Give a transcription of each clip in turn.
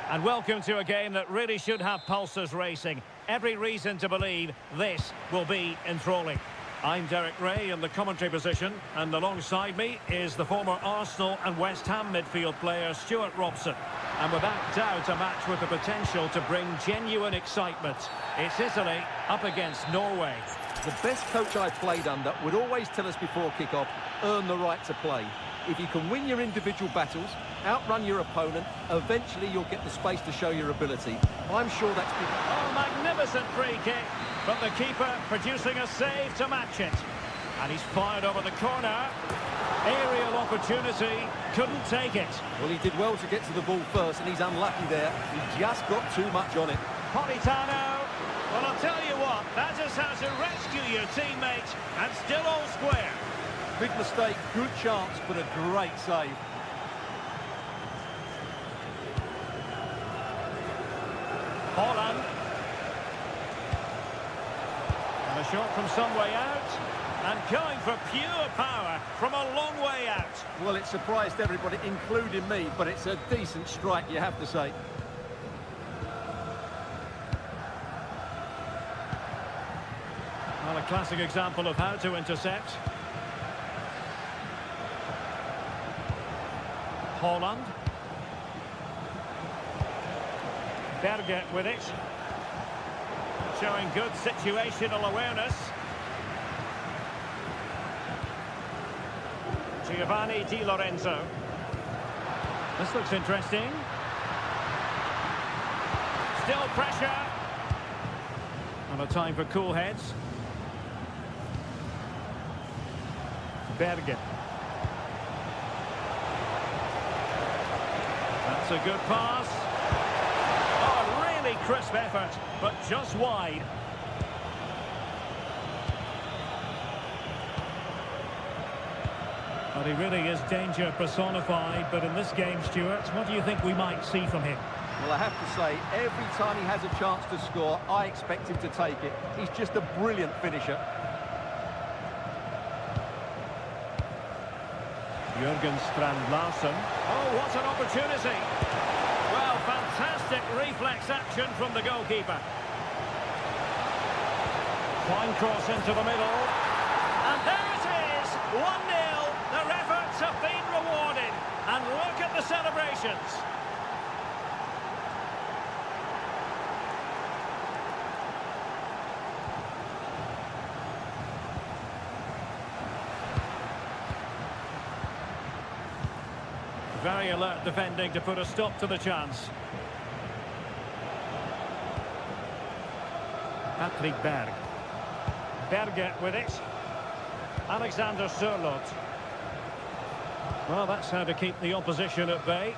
And welcome to a game that really should have pulses racing. Every reason to believe this will be enthralling. I'm Derek Ray in the commentary position, and alongside me is the former Arsenal and West Ham midfield player Stuart Robson. And without doubt, a match with the potential to bring genuine excitement. It's Italy up against Norway. The best coach I played under would always tell us before kick-off, earn the right to play. If you can win your individual battles, outrun your opponent, eventually you'll get the space to show your ability. I'm sure that's... Oh, magnificent free kick, but the keeper producing a save to match it. And he's fired over the corner. Aerial opportunity, couldn't take it. Well, he did well to get to the ball first, and he's unlucky there. He just got too much on it. Politano. Well, I'll tell you what, that is how to rescue your teammate, and still all square. Big mistake, good chance, but a great save. Holland. And a shot from some way out. And going for pure power from a long way out. Well, it surprised everybody, including me, but it's a decent strike, you have to say. Well, a classic example of how to intercept. Holland. Berger with it. Showing good situational awareness. Giovanni Di Lorenzo. This looks interesting. Still pressure. And a time for cool heads. Berger. That's a good pass. Oh, really crisp effort, but just wide. Well, he really is danger personified, but in this game, Stuart, what do you think we might see from him? Well, I have to say, every time he has a chance to score, I expect him to take it. He's just a brilliant finisher. Jürgen Strand-Larsen. Oh, what an opportunity. Well, fantastic reflex action from the goalkeeper. Fine cross into the middle. And there it is, 1-0. Their efforts have been rewarded. And look at the celebrations. Very alert defending to put a stop to the chance. Patrick Berg. Berger with it. Alexander Sørloth. Well, that's how to keep the opposition at bay.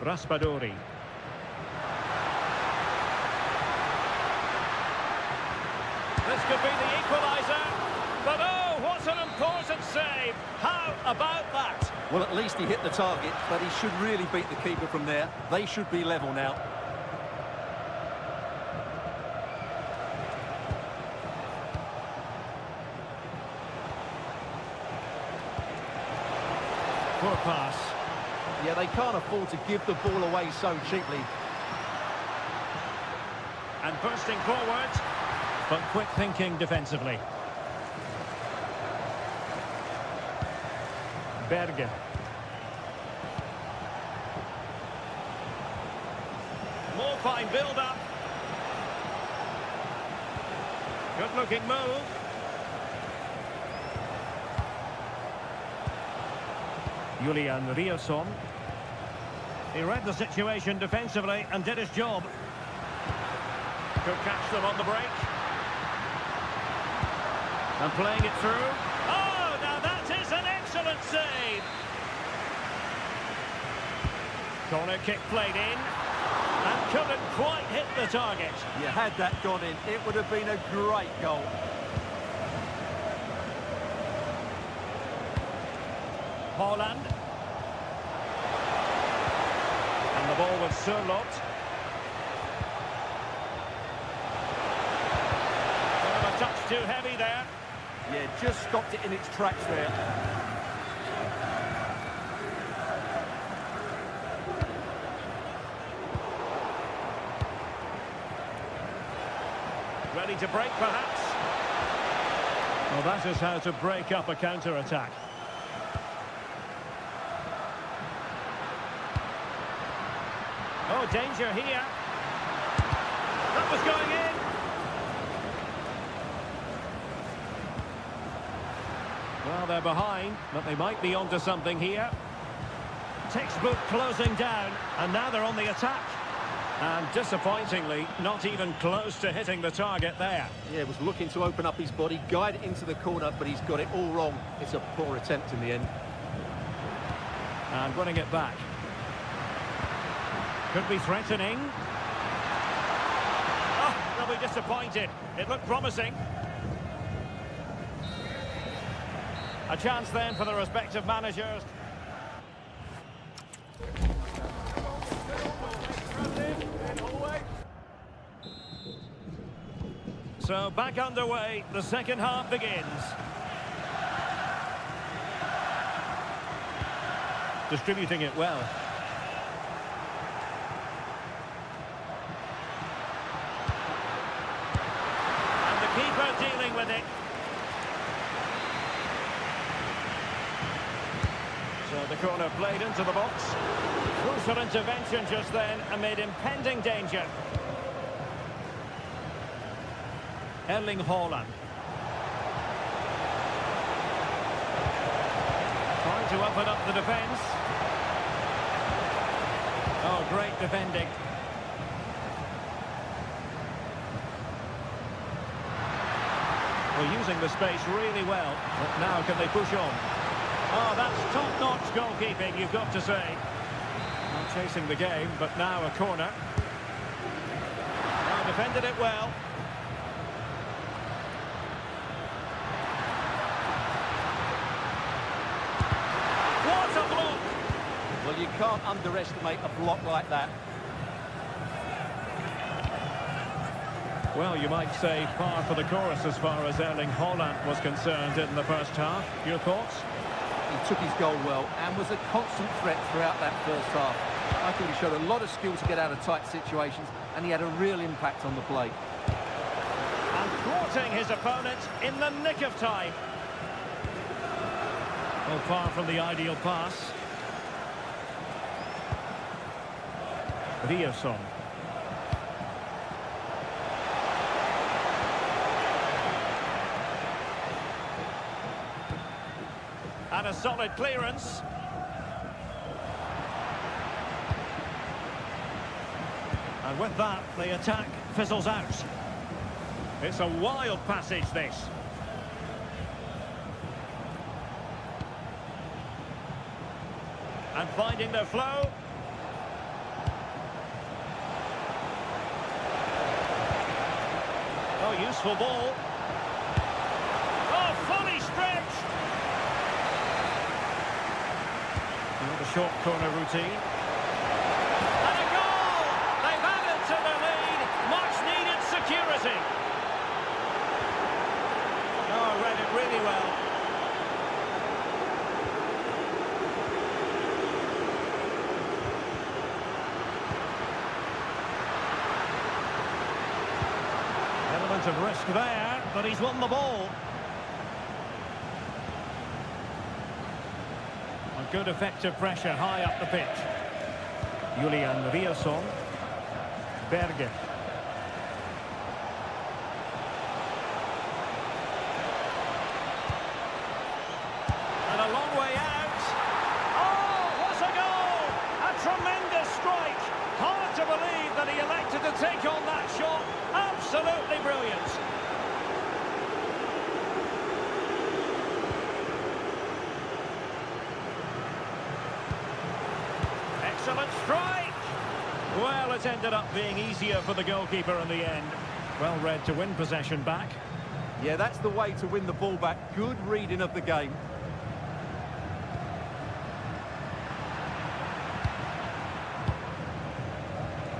Raspadori. This could be the equaliser. But oh, what an important save. How about that? Well, at least he hit the target, but he should really beat the keeper from there. They should be level now. Poor pass. Yeah, they can't afford to give the ball away so cheaply. And bursting forward, but quick thinking defensively. Berger. More fine build-up. Good-looking move. Julian Riosson. He read the situation defensively and did his job. Could catch them on the break. And playing it through. Oh, now that is an excellent save. Corner kick played in. And couldn't quite hit the target. You had that gone in, it would have been a great goal. Holland. And the ball with Sørloth. A touch too heavy there. Yeah, just stopped it in its tracks there. ready to break, perhaps. Well, that is how to break up a counter-attack. Oh, danger here. That was going in. Well, they're behind, but they might be onto something here. Textbook closing down, and now they're on the attack. And disappointingly, not even close to hitting the target there. Yeah, was looking to open up his body, guide it into the corner, but he's got it all wrong. It's a poor attempt in the end. And winning it back. Could be threatening. Oh, they'll be disappointed. It looked promising. A chance then for the respective managers. So back underway, the second half begins. Distributing it well. And the keeper dealing with it. So the corner played into the box. Crucial intervention just then amid impending danger. Erling Haaland. Trying to open up the defence. Oh, great defending. Well, using the space really well. But now can they push on? Oh, that's top-notch goalkeeping, you've got to say. Not chasing the game, but now a corner. Now defended it well. Well, you can't underestimate a block like that. Well, you might say par for the course as far as Erling Haaland was concerned in the first half. Your thoughts? He took his goal well and was a constant threat throughout that first half. I think he showed a lot of skill to get out of tight situations, and he had a real impact on the play. And thwarting his opponent in the nick of time. Well, far from the ideal pass. Riasson. And a solid clearance. And with that, the attack fizzles out. It's a wild passage, this. And finding their flow. Oh, useful ball. Oh, fully stretched. The short corner routine. And a goal! They've added to the lead. Much needed security. Oh, read it really well. Element of risk there, but he's won the ball. A good effective pressure high up the pitch. Julian Riasson. Berge. And a long way out. Oh, what a goal! A tremendous strike. Hard to believe that he elected to take on that shot. Absolutely brilliant. Excellent strike. Well, it ended up being easier for the goalkeeper in the end. Well read to win possession back. Yeah, that's the way to win the ball back. Good reading of the game.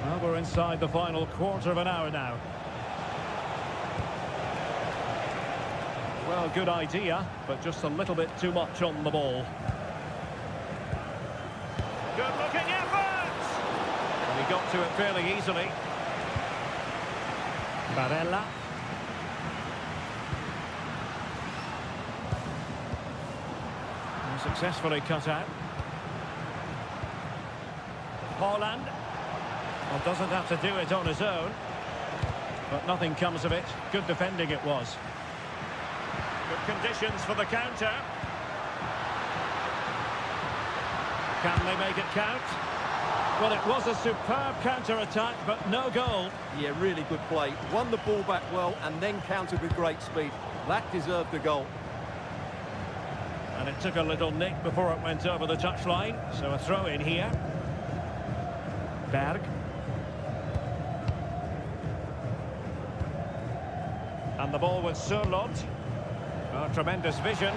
Well, we're inside the final quarter of an hour now. Well, good idea, but just a little bit too much on the ball. Good-looking effort! And he got to it fairly easily. Barella. Successfully cut out. Haaland. Well, doesn't have to do it on his own. But nothing comes of it. Good defending it was. Good conditions for the counter. Can they make it count? Well, it was a superb counter-attack, but no goal. Yeah, really good play. Won the ball back well and then countered with great speed. That deserved the goal. And it took a little nick before it went over the touchline. So a throw in here. Berg. And the ball with Sørloth. Oh, tremendous vision.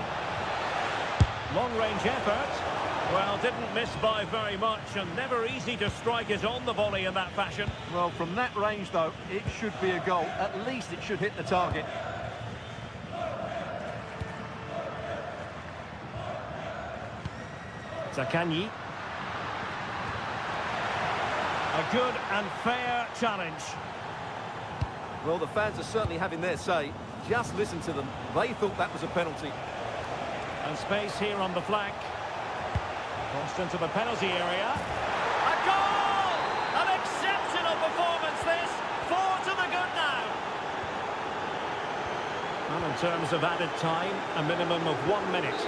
Long-range effort. Well, didn't miss by very much, and never easy to strike it on the volley in that fashion. Well, from that range, though, it should be a goal. At least it should hit the target. Zakanyi. A good and fair challenge. Well, the fans are certainly having their say. Just listen to them. They thought that was a penalty. And space here on the flank. Crossed into the penalty area. A goal! An exceptional performance this. 4 to the good now. Well, in terms of added time, a minimum of 1 minute.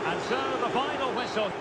And so the final whistle.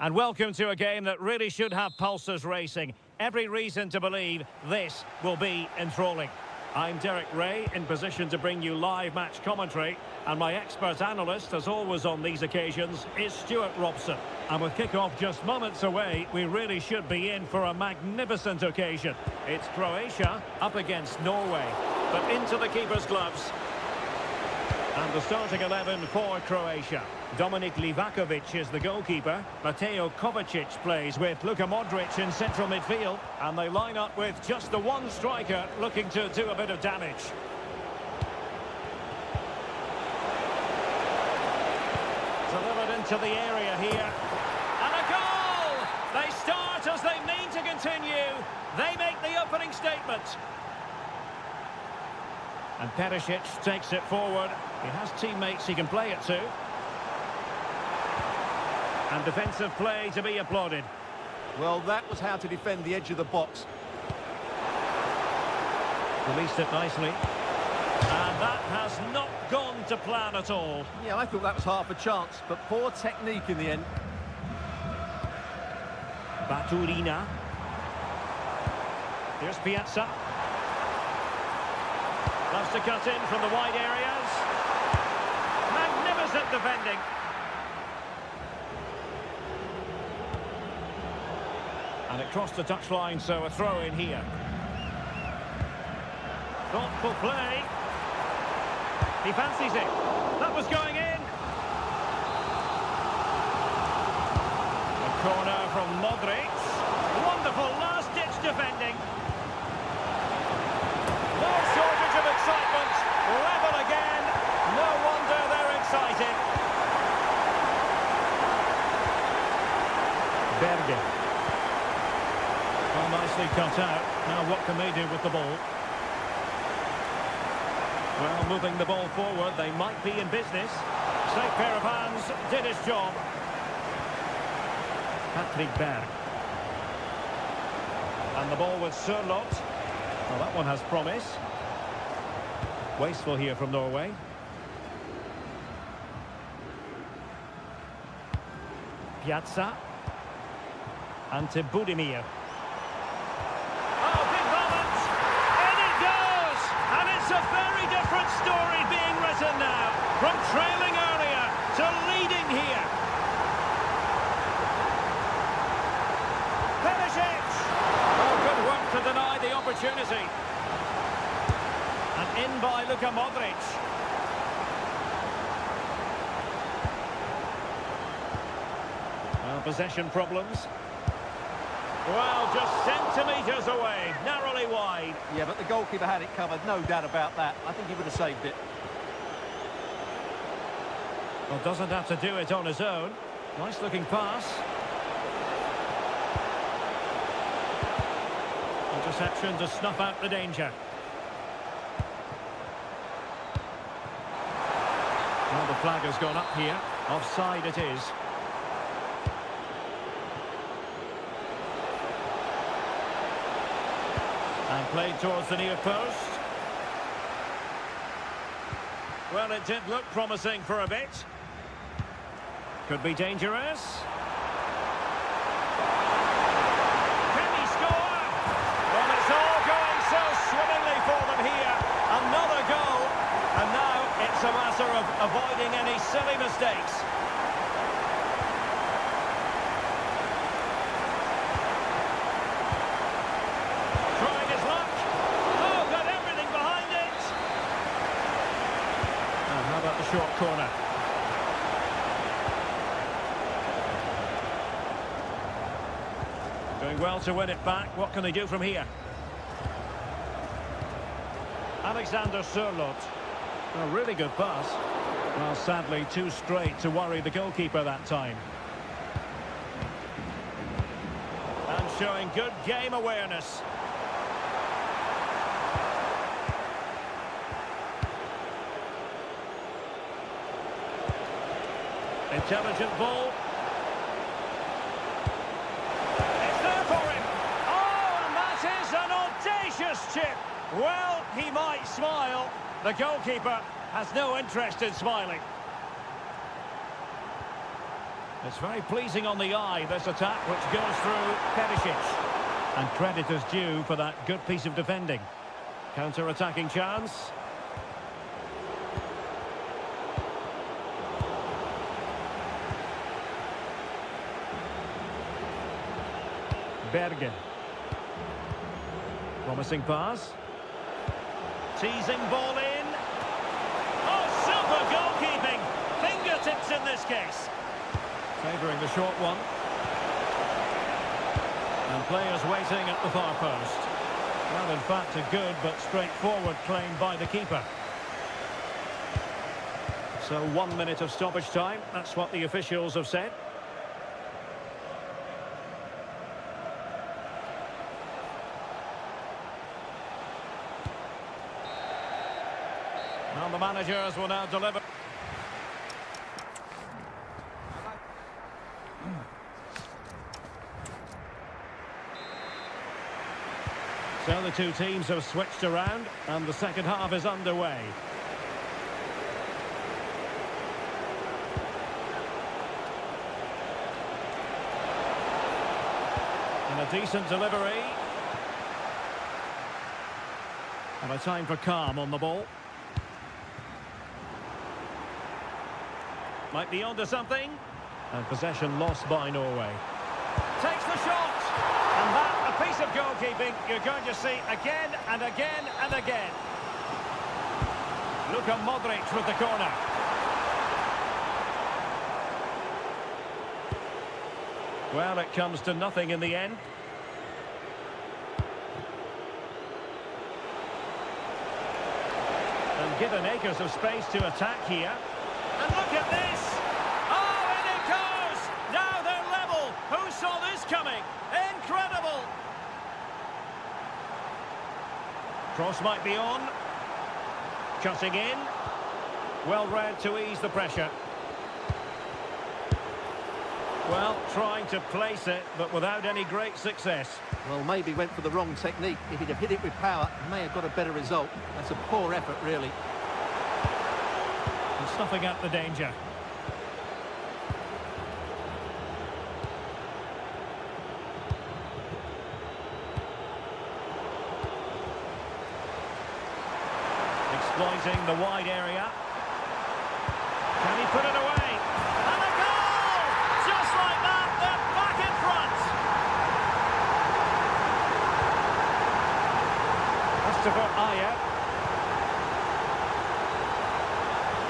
And welcome to a game that really should have pulses racing. Every reason to believe this will be enthralling. I'm Derek Ray, in position to bring you live match commentary. And my expert analyst, as always on these occasions, is Stuart Robson. And with kick-off just moments away, we really should be in for a magnificent occasion. It's Croatia up against Norway. But into the keeper's gloves. And the starting 11 for Croatia. Dominik Livakovic is the goalkeeper. Mateo Kovacic plays with Luka Modric in central midfield. And they line up with just the one striker looking to do a bit of damage. Delivered into the area here. And a goal! They start as they mean to continue. They make the opening statement. And Perisic takes it forward. He has teammates he can play it to. And defensive play to be applauded. Well, that was how to defend the edge of the box. Released it nicely. And that has not gone to plan at all. Yeah, I thought that was half a chance, but poor technique in the end. Baturina. Here's Piazza. Loves to cut in from the wide areas. Magnificent defending. And it crossed the touchline, so a throw in here. Thoughtful play. He fancies it. That was going in. A corner from Modric. Wonderful last-ditch defending. No shortage of excitement. Level again. No wonder they're excited. Berge. Well, nicely cut out. Now what can they do with the ball? Well, moving the ball forward, they might be in business. Safe pair of hands, did his job. Patrick Berg. And the ball with Sørloth. Well, that one has promise. Wasteful here from Norway. Piazza. Ante Budimir. Oh, big moment! In it goes! And it's a very different story being written now. From trailing earlier to leading here. Perisic! Oh, good work to deny the opportunity. And in by Luka Modric. Well, possession problems. Well, just centimetres away, narrowly wide. Yeah, but the goalkeeper had it covered, no doubt about that. I think he would have saved it. Well, doesn't have to do it on his own. Nice looking pass. Interception to snuff out the danger. Well, the flag has gone up here. Offside it is. And played towards the near post. Well, it did look promising for a bit. Could be dangerous. Can he score? Well, it's all going so swimmingly for them here. Another goal. And now it's a matter of avoiding any silly mistakes. Trying his luck. Oh, got everything behind it. And how about the short corner? Doing well to win it back. What can they do from here? Alexander Sørloth. A really good pass. Well, sadly, too straight to worry the goalkeeper that time. And showing good game awareness. Intelligent ball. It's there for him. Oh, and that is an audacious chip. Well, he might smile. The goalkeeper has no interest in smiling. It's very pleasing on the eye, this attack, which goes through Perisic. And credit is due for that good piece of defending. Counter-attacking chance. Berge. Promising pass. Teasing ball in. Oh, super goalkeeping. Fingertips in this case. Favouring the short one. And players waiting at the far post. Well, in fact, a good but straightforward claim by the keeper. So 1 minute of stoppage time. That's what the officials have said. And the managers will now deliver. So the two teams have switched around and the second half is underway. And a decent delivery. And a time for calm on the ball. Might be onto something. And possession lost by Norway. Takes the shot. And that, a piece of goalkeeping you're going to see again and again and again. Luka Modric with the corner. Well, it comes to nothing in the end. And given acres of space to attack here. And look at this! Oh, in it goes! Now they're level! Who saw this coming? Incredible! Cross might be on. Cutting in. Well read to ease the pressure. Well, trying to place it, but without any great success. Well, maybe went for the wrong technique. If he'd have hit it with power, he may have got a better result. That's a poor effort, really. And stuffing up the danger. Exploiting the wide area. Can he put it away? And a goal! Just like that, they're back in front. Christopher Ayer.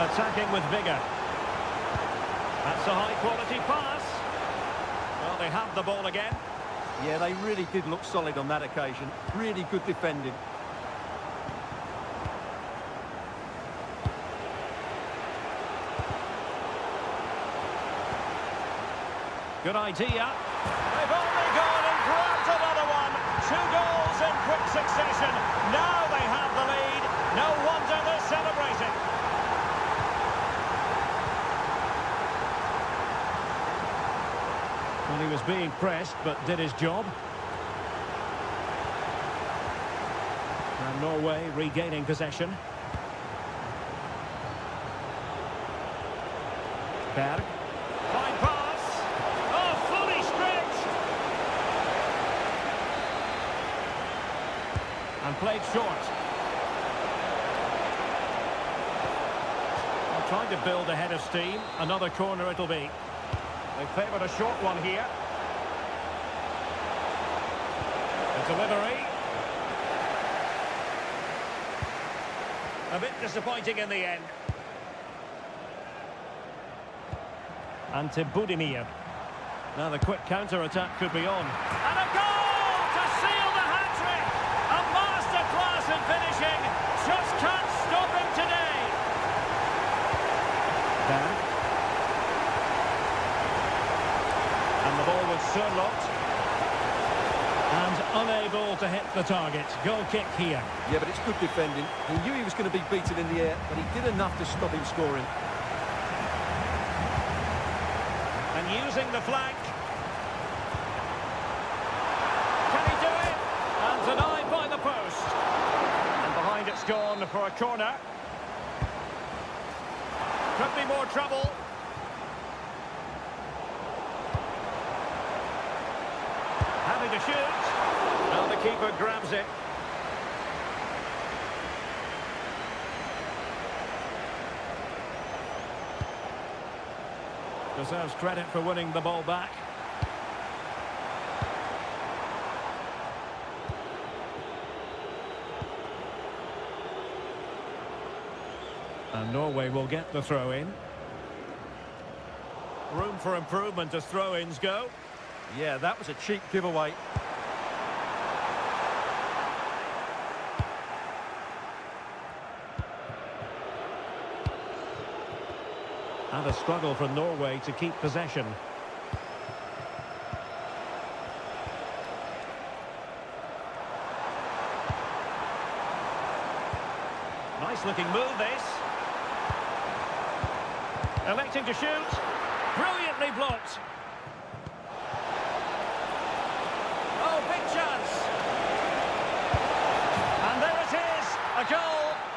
Attacking with vigour. That's a high-quality pass. Well, they have the ball again. Yeah, they really did look solid on that occasion. Really good defending. Good idea. They've only gone and grabbed another one. 2 goals in quick succession. Now they have the lead. No wonder they're celebrating. Well, he was being pressed, but did his job. And Norway regaining possession. Berg. Fine pass. And played short. I'm trying to build a head of steam. Another corner it'll be. They favoured a short one here. The delivery. A bit disappointing in the end. And to Budimir. Now the quick counter-attack could be on. And a goal to seal the hat-trick! A masterclass in finishing. Just can't stop him today. Back. And the ball was Sørloth. And unable to hit the target. Goal kick here. Yeah, but it's good defending. He knew he was going to be beaten in the air, but he did enough to stop him scoring. And using the flank. Can he do it? And denied by the post. And behind it's gone for a corner. Could be more trouble. Having to shoot. Now the keeper grabs it. Deserves credit for winning the ball back. And Norway will get the throw-in. Room for improvement as throw-ins go. Yeah, that was a cheap giveaway. And a struggle for Norway to keep possession. Nice looking move this. Electing to shoot. Brilliantly blocked. Oh, big chance.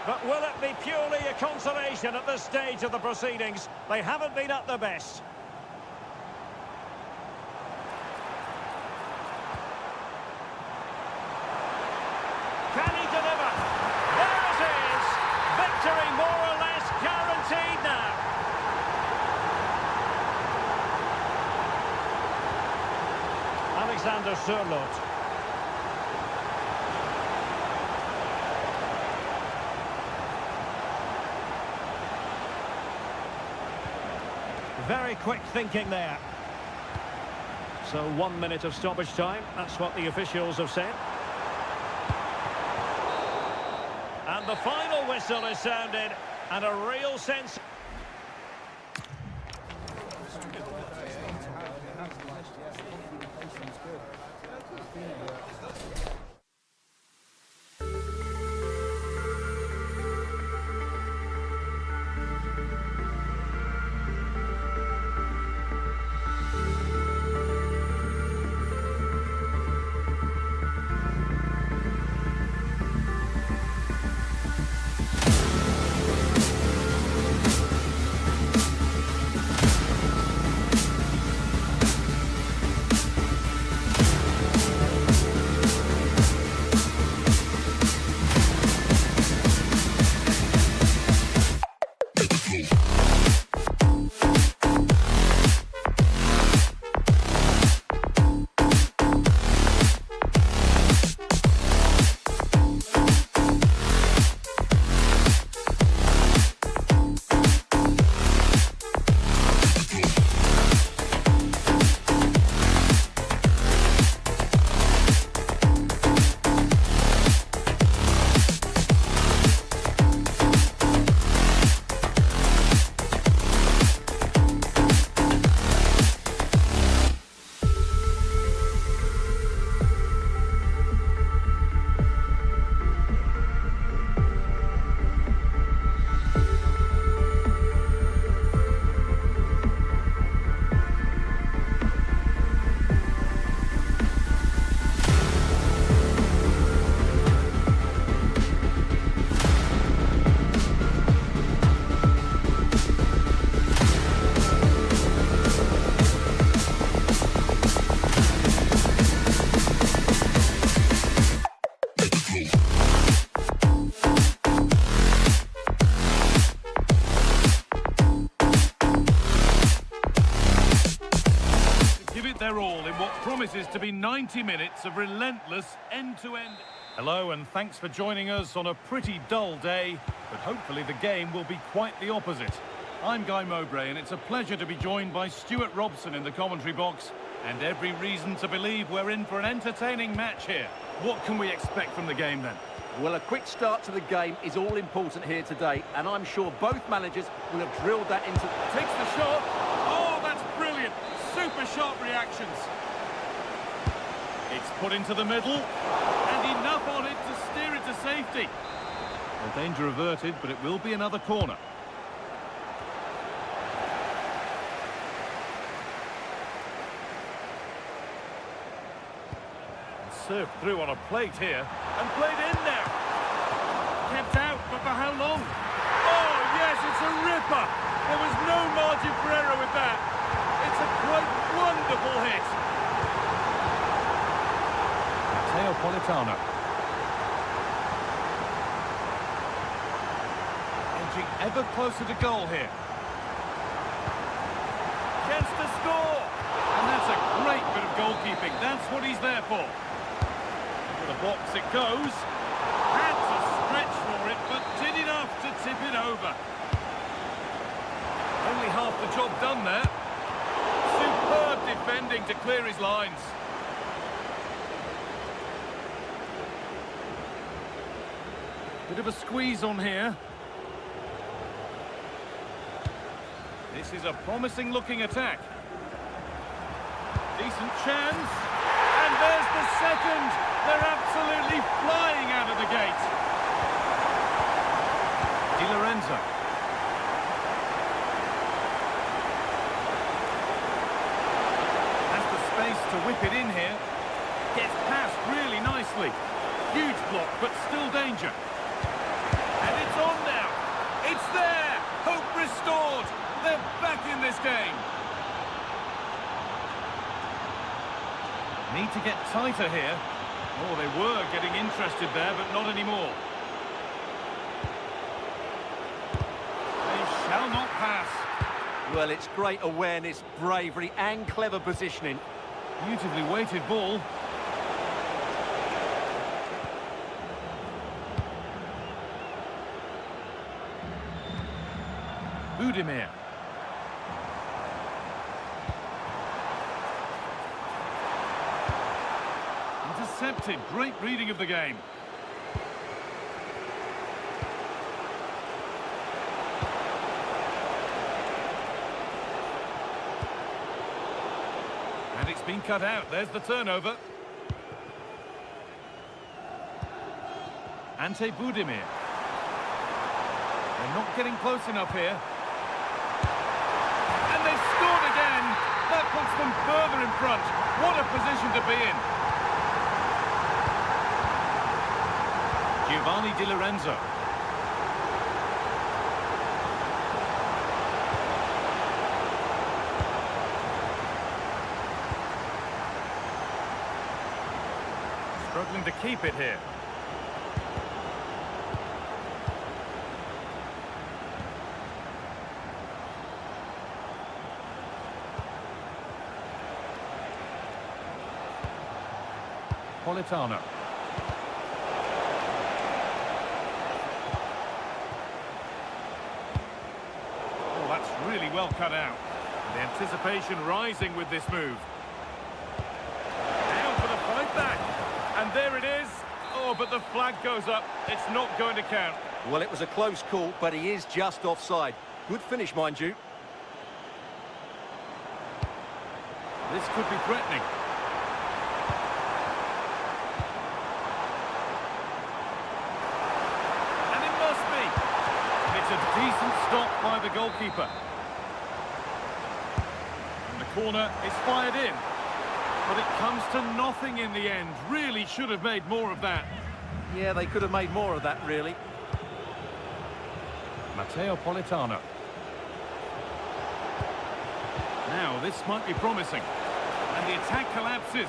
But will it be purely a consolation at this stage of the proceedings? They haven't been at their best. Can he deliver? There it is! Victory more or less guaranteed now. Alexander Sørloth. Very quick thinking there. So 1 minute of stoppage time. That's what the officials have said. And the final whistle is sounded, and a real sense... Their all in what promises to be 90 minutes of relentless end-to-end. Hello and thanks for joining us on a pretty dull day, but hopefully the game will be quite the opposite. I'm Guy Mowbray and it's a pleasure to be joined by Stuart Robson in the commentary box, and every reason to believe we're in for an entertaining match here. What can we expect from the game then? Well, a quick start to the game is all important here today, and I'm sure both managers will have drilled that into... Takes the shot. Oh, that's brilliant. Super sharp reactions. It's put into the middle, and enough on it to steer it to safety. Well, danger averted, but it will be another corner. Served through on a plate here, and played in there. Kept out, but for how long? Oh, yes, it's a ripper. There was no margin for error with that. It's a quite wonderful hit. Politano. Edging ever closer to goal here. Chance to score. And that's a great bit of goalkeeping. That's what he's there for. To the box it goes. Had to stretch for it, but did enough to tip it over. Only half the job done there. Superb defending to clear his lines. Bit of a squeeze on here. This is a promising looking attack. Decent chance. And there's the second. They're absolutely flying out of the gate. Di Lorenzo. Has the space to whip it in here. Gets past really nicely. Huge block, but still danger. And it's It's on now. It's there. Hope restored. They're back in this game. Need to get tighter here. Oh, they were getting interested there, but not anymore. They shall not pass. Well, it's great awareness, bravery and clever positioning. Beautifully weighted ball. Budimir. Intercepted. Great reading of the game. And it's been cut out. There's the turnover. Ante Budimir. They're not getting close enough here. And they've scored again. That puts them further in front. What a position to be in. Giovanni Di Lorenzo. Struggling to keep it here. Politano. Oh, that's really well cut out. The anticipation rising with this move. Now for the fight back. And there it is. Oh, but the flag goes up. It's not going to count. Well, it was a close call, but he is just offside. Good finish, mind you. This could be threatening. And it must be. It's a decent stop by the goalkeeper. And the corner is fired in. But it comes to nothing in the end. Really should have made more of that. Yeah, they could have made more of that, really. Matteo Politano. Now, this might be promising. And the attack collapses.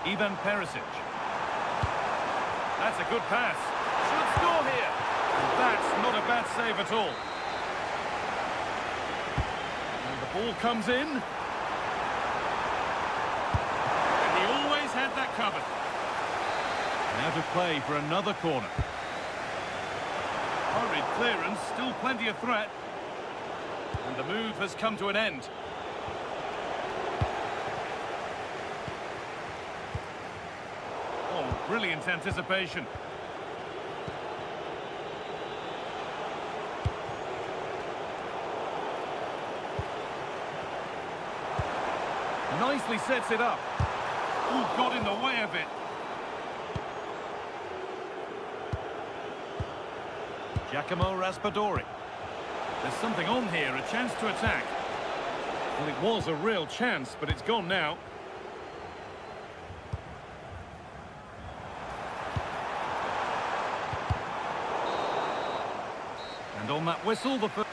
Ivan Perisic. That's a good pass. Should score here. And that's not a bad save at all. Ball comes in. And he always had that covered. Now to play for another corner. Hurried clearance, still plenty of threat. And the move has come to an end. Oh, brilliant anticipation. Nicely sets it up. Ooh, got in the way of it. Giacomo Raspadori. There's something on here, a chance to attack. Well, it was a real chance, but it's gone now. And on that whistle, the first...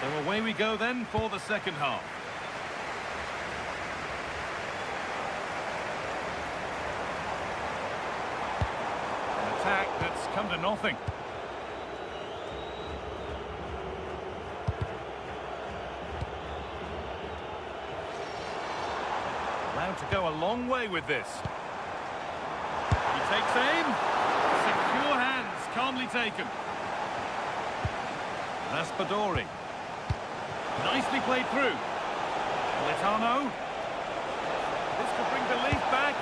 So away we go then for the second half. An attack that's come to nothing. Allowed to go a long way with this. He takes aim. Secure hands, calmly taken. Raspadori. Nicely played through. Politano. This could bring belief back.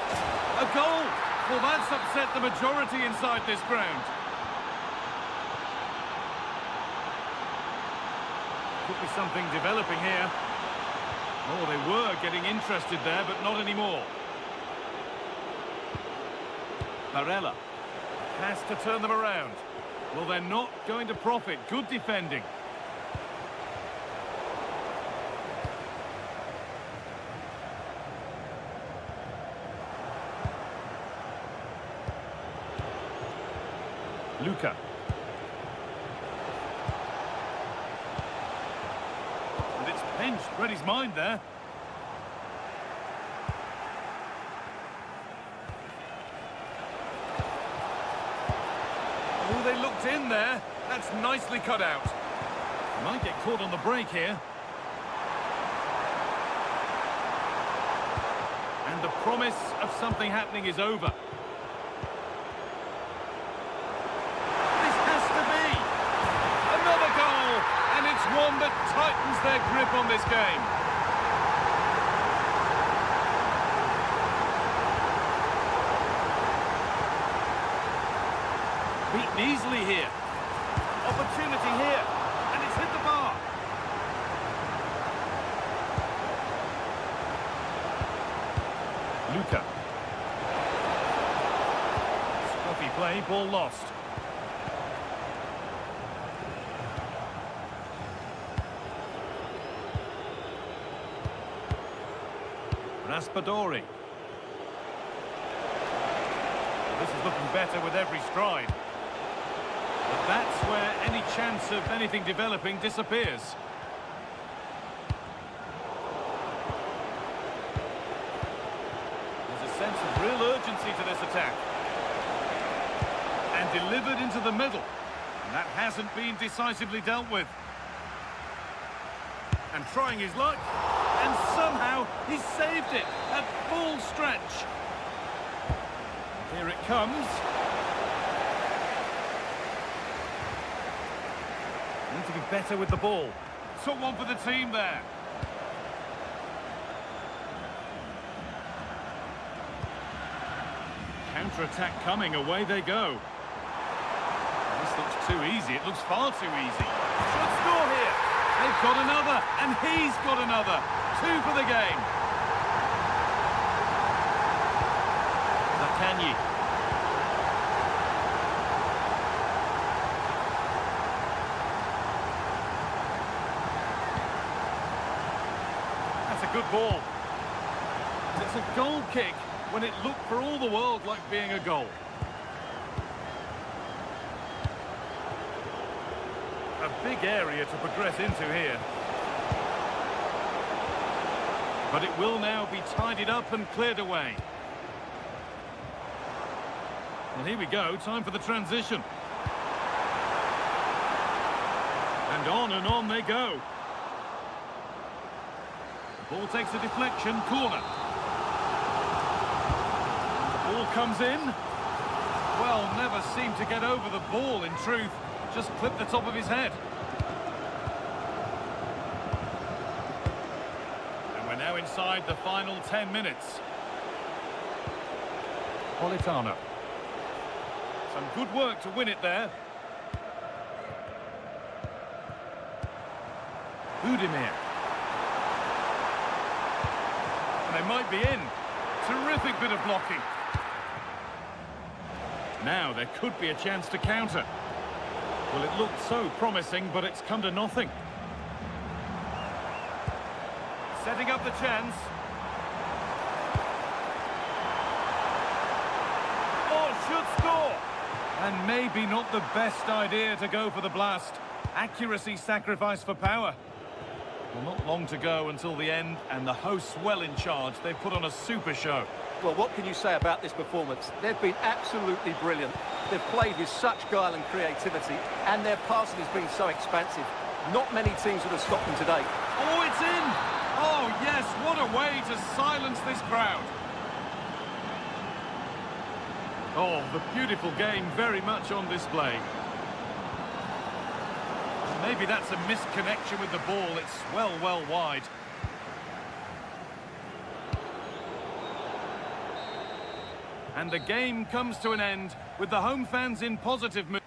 A goal! Well, that's upset the majority inside this ground. Could be something developing here. Oh, they were getting interested there, but not anymore. Barella. Has to turn them around. Well, they're not going to profit. Good defending. Luca. And it's pinched, read his mind there. Oh, they looked in there. That's nicely cut out. Might get caught on the break here. And the promise of something happening is over. This has to be another goal, and it's one that tightens their grip on this game. Beaten easily here. Opportunity here, and it's hit the bar. Luca. Scruffy play, ball lost. Raspadori. This is looking better with every stride. But that's where any chance of anything developing disappears. There's a sense of real urgency to this attack. And delivered into the middle. And that hasn't been decisively dealt with. And trying his luck. And somehow he's saved it at full stretch. Here it comes. Need to be better with the ball. Took one for the team there. Counter-attack coming, away they go. This looks too easy, it looks far too easy. Should score here. They've got another, and he's got another. 2 for the game. Zakanyi. That's a good ball. And it's a goal kick when it looked for all the world like being a goal. A big area to progress into here. But it will now be tidied up and cleared away. Well, here we go, time for the transition. And on they go. The ball takes a deflection, corner. The ball comes in. Well, never seemed to get over the ball, in truth. Just clipped the top of his head. And we're now inside the final 10 minutes. Politano. Some good work to win it there. Budimir. And they might be in. Terrific bit of blocking. Now there could be a chance to counter. Well, it looked so promising, but it's come to nothing. Setting up the chance. Oh, should score! And maybe not the best idea to go for the blast. Accuracy sacrificed for power. Well, not long to go until the end, and the hosts well in charge. They've put on a super show. Well, what can you say about this performance? They've been absolutely brilliant. They've played with such guile and creativity, and their passing has been so expansive. Not many teams would have stopped them today. Oh, it's in! Oh, yes, what a way to silence this crowd. Oh, the beautiful game very much on display. Maybe that's a misconnection with the ball. It's well wide. And the game comes to an end with the home fans in positive mood.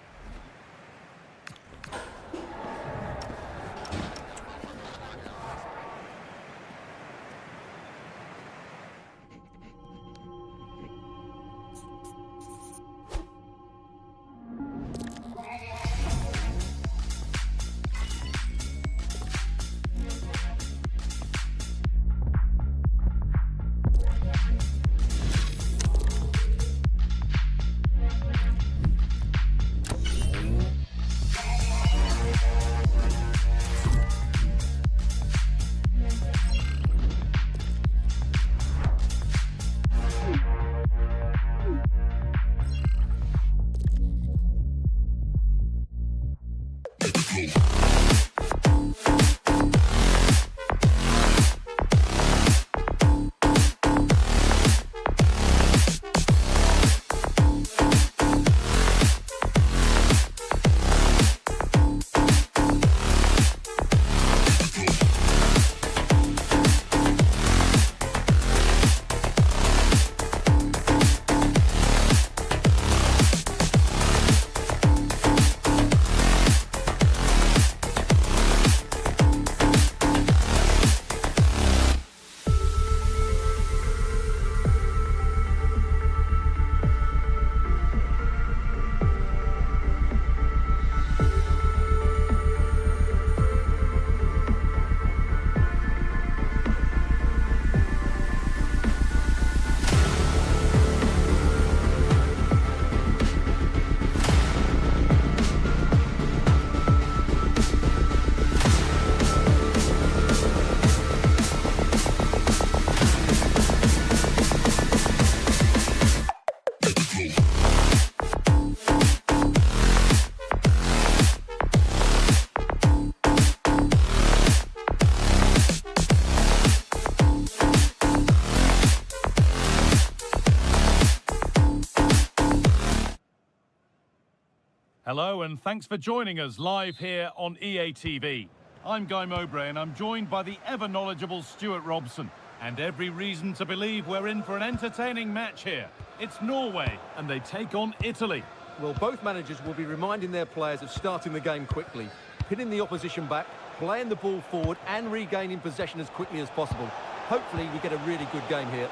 Hello and thanks for joining us live here on EA TV. I'm Guy Mowbray and I'm joined by the ever-knowledgeable Stuart Robson. And every reason to believe we're in for an entertaining match here. It's Norway and they take on Italy. Well, both managers will be reminding their players of starting the game quickly, pinning the opposition back, playing the ball forward and regaining possession as quickly as possible. Hopefully we get a really good game here.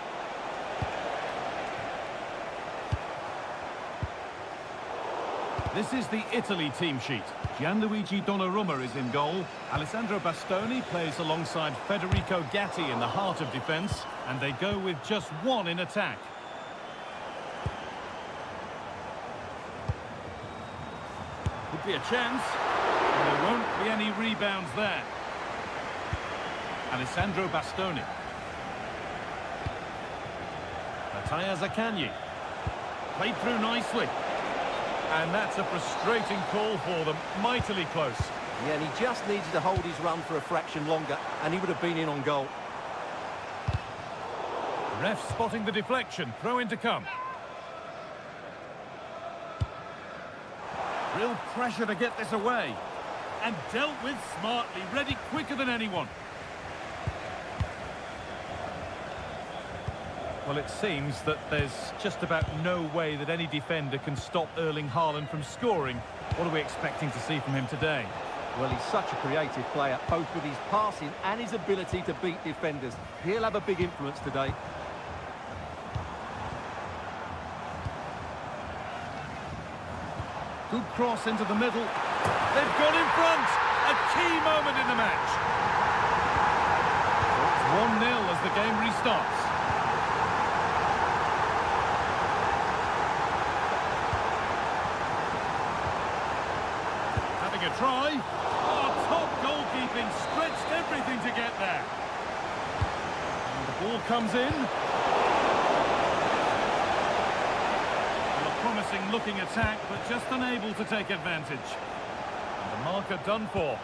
This is the Italy team sheet. Gianluigi Donnarumma is in goal. Alessandro Bastoni plays alongside Federico Gatti in the heart of defence. And they go with just one in attack. Could be a chance. And there won't be any rebounds there. Alessandro Bastoni. Mattia Zaccagni. Played through nicely. And that's a frustrating call for them. Mightily close. Yeah, and he just needed to hold his run for a fraction longer, and he would have been in on goal. Ref spotting the deflection. Throw in to come. Real pressure to get this away. And dealt with smartly. Ready quicker than anyone. Well, it seems that there's just about no way that any defender can stop Erling Haaland from scoring. What are we expecting to see from him today? Well, he's such a creative player, both with his passing and his ability to beat defenders. He'll have a big influence today. Good cross into the middle. They've got in front. A key moment in the match. It's 1-0 as the game restarts. Having a try. Oh, top goalkeeping. Stretched everything to get there. And the ball comes in. Promising looking attack, but just unable to take advantage. And the marker done for.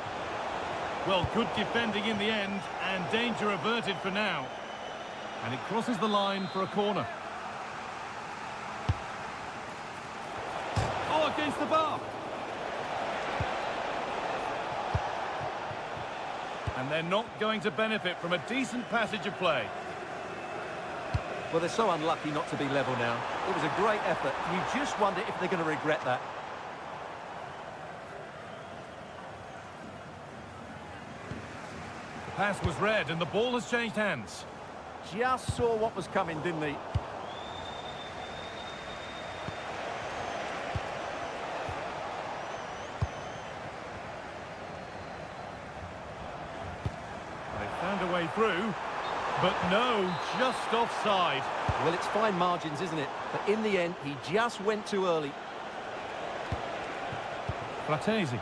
Well, good defending in the end, and danger averted for now. And it crosses the line for a corner. Oh, against the bar. And they're not going to benefit from a decent passage of play. Well, they're so unlucky not to be level now. It was a great effort. You just wonder if they're going to regret that. The pass was read and the ball has changed hands. Just saw what was coming, didn't he? They found a way through. But no, just offside. Well, it's fine margins, isn't it? But in the end, he just went too early. Fratesi.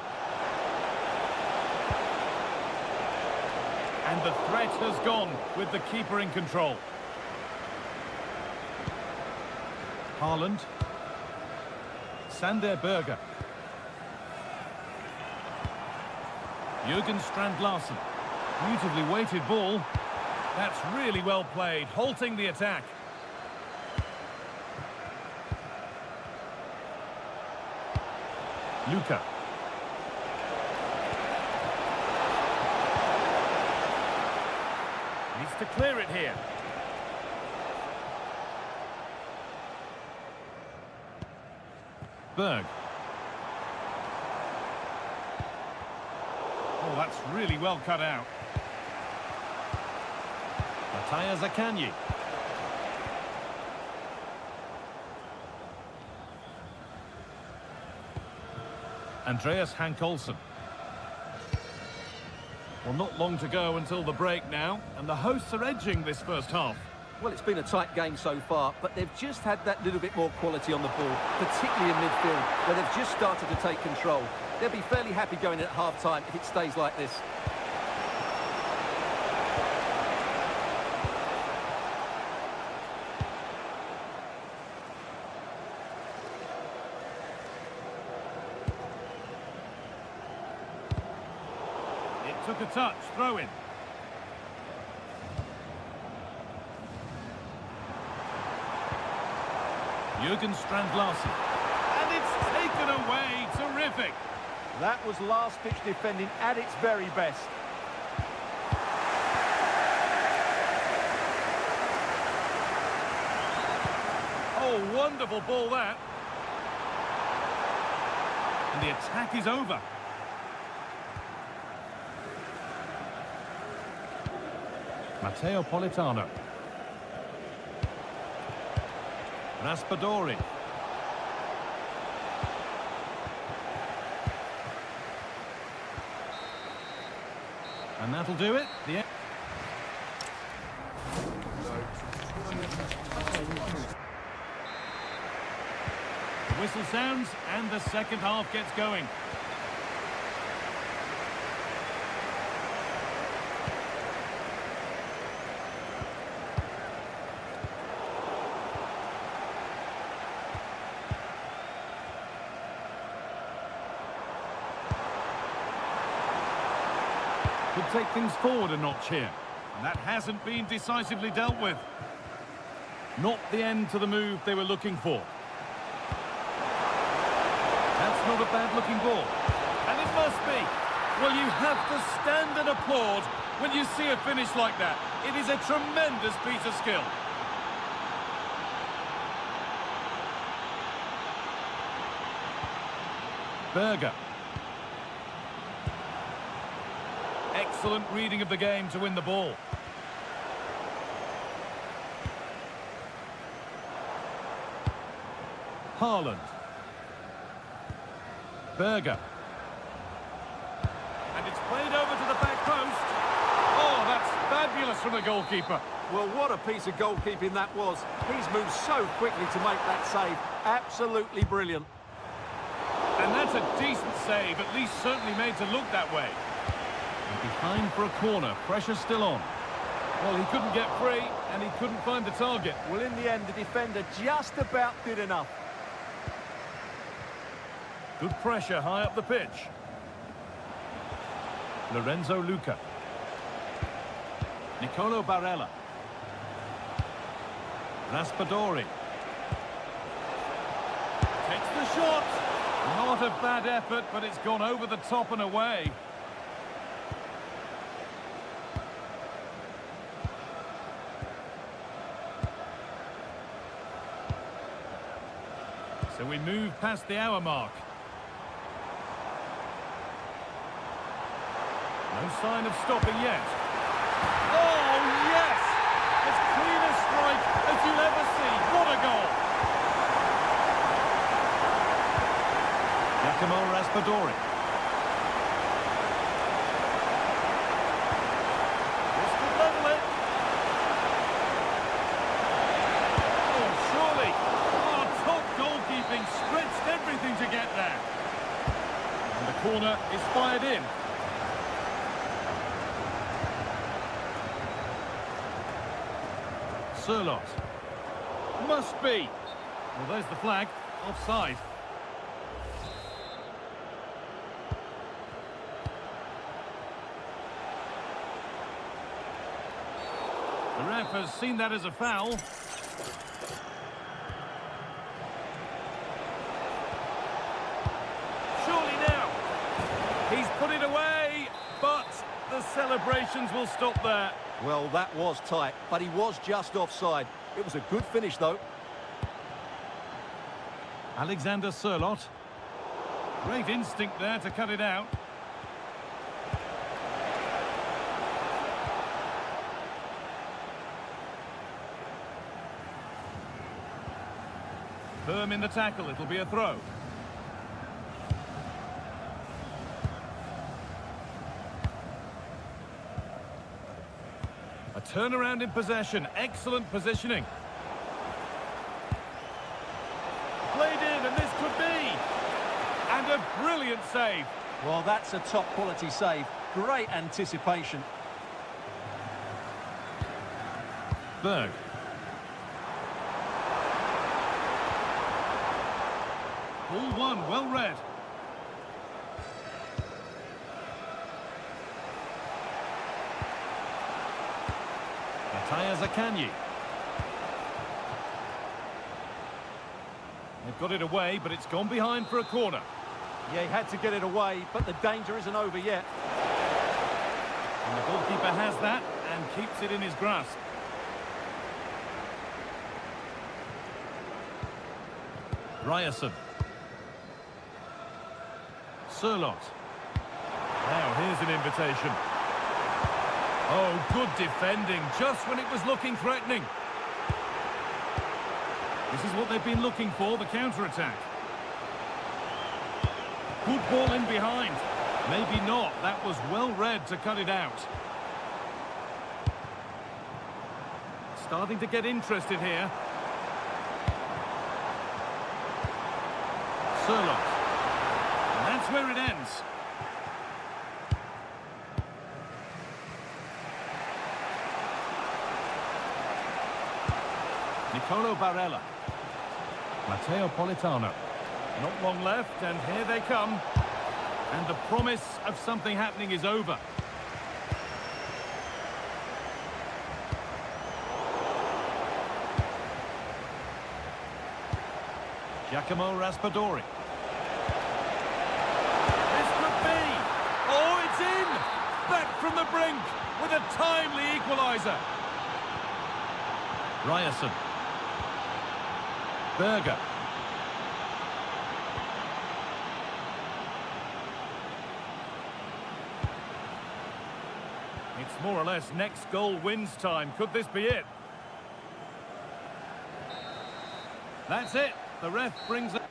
And the threat has gone with the keeper in control. Haaland. Sander Berger. Jürgen Strand-Larsen. Beautifully weighted ball. That's really well played, halting the attack. Luka. Needs to clear it here. Berg. Oh, that's really well cut out. Mattia Zaccagni. Andreas Hank-Olsen. Well, not long to go until the break now, and the hosts are edging this first half. Well, it's been a tight game so far, but they've just had that little bit more quality on the ball, particularly in midfield, where they've just started to take control. They'll be fairly happy going at half-time if it stays like this. Took a touch, throw in. Jürgen Strand-Larsen. And it's taken away, terrific. terrific. That was last-ditch defending at its very best. Oh, wonderful ball that. And the attack is over. Matteo Politano. Raspadori. And that'll do it. The whistle sounds and the second half gets going. Could take things forward a notch here. And that hasn't been decisively dealt with. Not the end to the move they were looking for. That's not a bad-looking ball. And it must be. Well, you have to stand and applaud when you see a finish like that. It is a tremendous piece of skill. Berger. Excellent reading of the game to win the ball. Haaland. Berger. And it's played over to the back post. Oh, that's fabulous from the goalkeeper. Well, what a piece of goalkeeping that was. He's moved so quickly to make that save. Absolutely brilliant. And that's a decent save, at least certainly made to look that way. And behind for a corner, pressure still on. Well, he couldn't get free, and he couldn't find the target. Well, in the end, the defender just about did enough. Good pressure high up the pitch. Lorenzo Luca. Nicolo Barella. Raspadori. Takes the shot. Not a bad effort, but it's gone over the top and away. So we move past the hour mark. No sign of stopping yet. Oh, yes! As clean a strike as you'll ever see. What a goal! Giacomo Raspadori. This could level it. Oh, surely. Oh, top goalkeeping stretched everything to get there. And the corner is fired in. Sirlot. Must be. Well, there's the flag. Offside. The ref has seen that as a foul. Surely now. He's put it away, but the celebrations will stop there. Well, that was tight, but he was just offside. It was a good finish, though. Alexander Sirlot. Great instinct there to cut it out. Firm in the tackle, it'll be a throw. A turnaround in possession, excellent positioning. Played in, and this could be. And a brilliant save. Well, that's a top-quality save. Great anticipation. Berg. Ball one, well read. Mattia Zaccagni. They've got it away, but it's gone behind for a corner. Yeah, he had to get it away, but the danger isn't over yet. And the goalkeeper has that and keeps it in his grasp. Ryerson. Surlot. Now here's an invitation. Oh, good defending, just when it was looking threatening. This is what they've been looking for, the counter-attack. Good ball in behind. Maybe not, that was well read to cut it out. Starting to get interested here. Surlot. And that's where it ends. Nicolo Barella. Matteo Politano. Not long left, and here they come. And the promise of something happening is over. Giacomo Raspadori. This could be. Oh, it's in! Back from the brink with a timely equaliser. Ryerson. Berger. It's more or less next goal wins time. Could this be it? That's it. The ref brings it.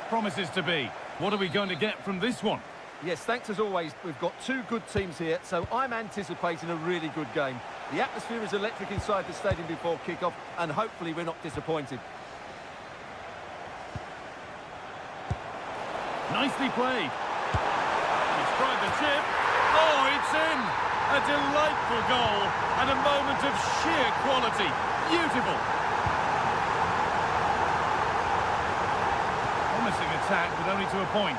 Promises to be. What are we going to get from this one? Yes, thanks as always. We've got two good teams here, so I'm anticipating a really good game. The atmosphere is electric inside the stadium before kick-off, and hopefully we're not disappointed. Nicely played. He's tried the chip. Oh, it's in! A delightful goal and a moment of sheer quality. Beautiful. Promising attack, but only to a point.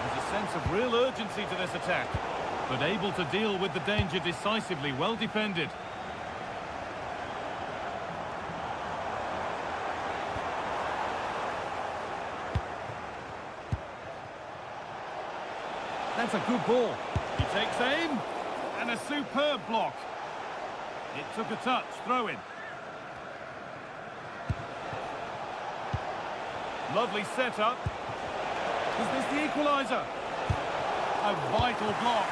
There's a sense of real urgency to this attack, but able to deal with the danger decisively. Well defended. That's a good ball. He takes aim. And a superb block. It took a touch, throw in. Lovely setup. Is this the equaliser? A vital block.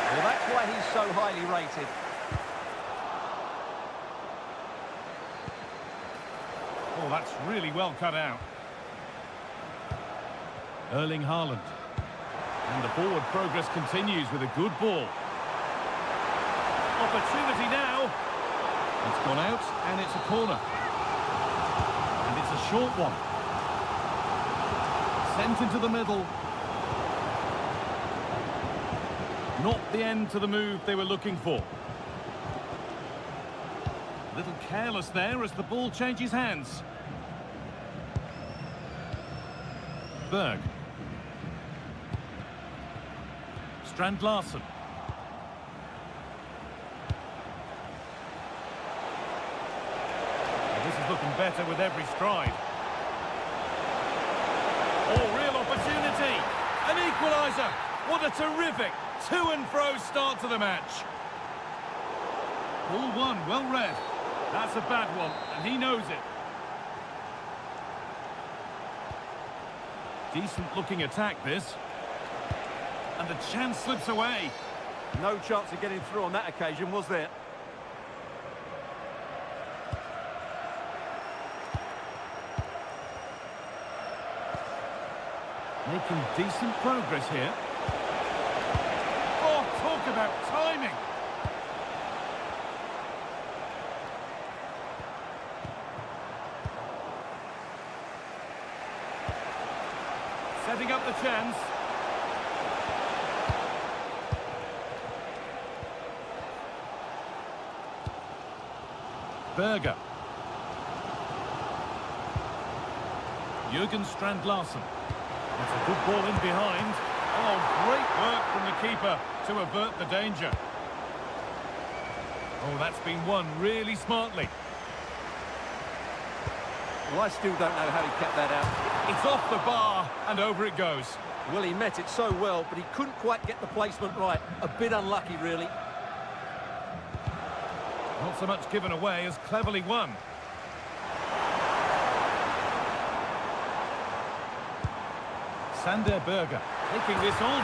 Well, that's why he's so highly rated. Oh, that's really well cut out. Erling Haaland. And the forward progress continues with a good ball. Opportunity now. It's gone out, and it's a corner. And it's a short one. Sent into the middle. Not the end to the move they were looking for. A little careless there as the ball changes hands. Berg. Strand Larsen. This is looking better with every stride. Oh, real opportunity. An equaliser. What a terrific to and fro start to the match. Ball one, well read. That's a bad one, and he knows it. Decent looking attack, this. And the chance slips away. No chance of getting through on that occasion, was there? Making decent progress here. Oh, talk about timing. Setting up the chance. Berger. Jürgen Strand Larsen. That's a good ball in behind. Oh, great work from the keeper to avert the danger. Oh, that's been won really smartly. Well, I still don't know how he kept that out. It's off the bar, and over it goes. Well, he met it so well, but he couldn't quite get the placement right. A bit unlucky, really. Not so much given away as cleverly won. Sander Berger taking this on.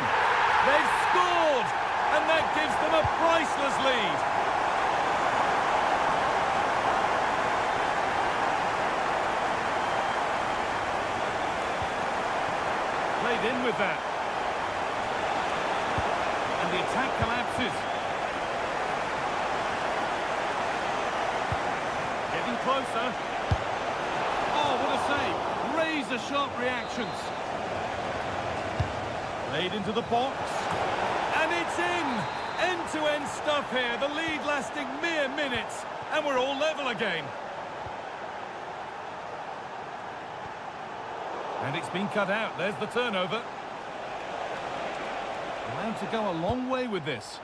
They've scored! And that gives them a priceless lead. Played in with that. And the attack collapses. Getting closer. Oh, what a save. Razor-sharp reactions. Played into the box. And it's in! End-to-end stuff here. The lead lasting mere minutes. And we're all level again. And it's been cut out. There's the turnover. Allowed to go a long way with this.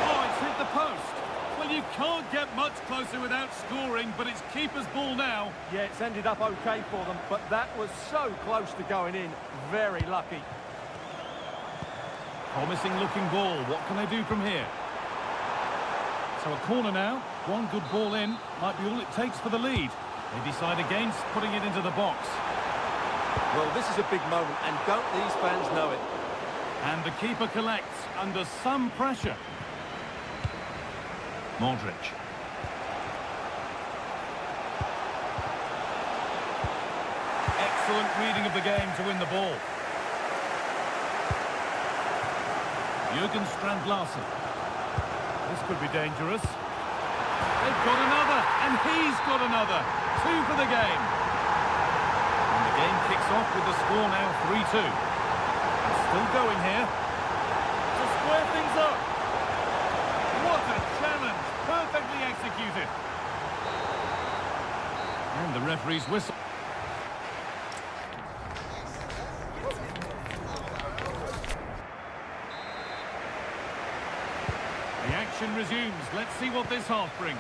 Oh, it's hit the post. Well, you can't get much closer without scoring, but it's keeper's ball now. Yeah, it's ended up okay for them, but that was so close to going in. Very lucky. Promising looking ball. What can they do from here? So a corner now. One good ball in. Might be all it takes for the lead. They decide against putting it into the box. Well, this is a big moment, and don't these fans know it? And the keeper collects under some pressure. Modric. Excellent reading of the game to win the ball. Jürgen Strand Larsen. This could be dangerous. They've got another, and he's got another. 2 for the game. And the game kicks off with the score now 3-2. It's still going here. To square things up. What a challenge. Perfectly executed. And the referee's whistle. The action resumes. Let's see what this half brings.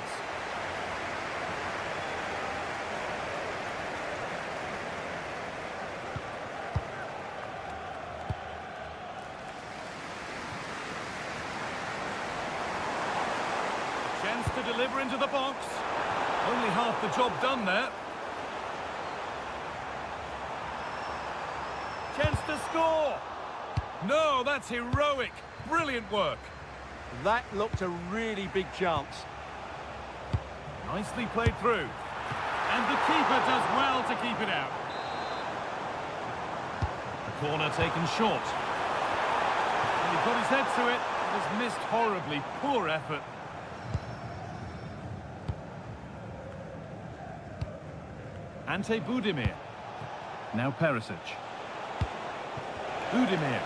to deliver into the box. Only half the job done there. Chance to score. No, that's heroic. Brilliant work. That looked a really big chance. Nicely played through. And the keeper does well to keep it out. The corner taken short. And he got his head to it. It was missed horribly. Poor effort. Ante Budimir. Now Perisic. Budimir.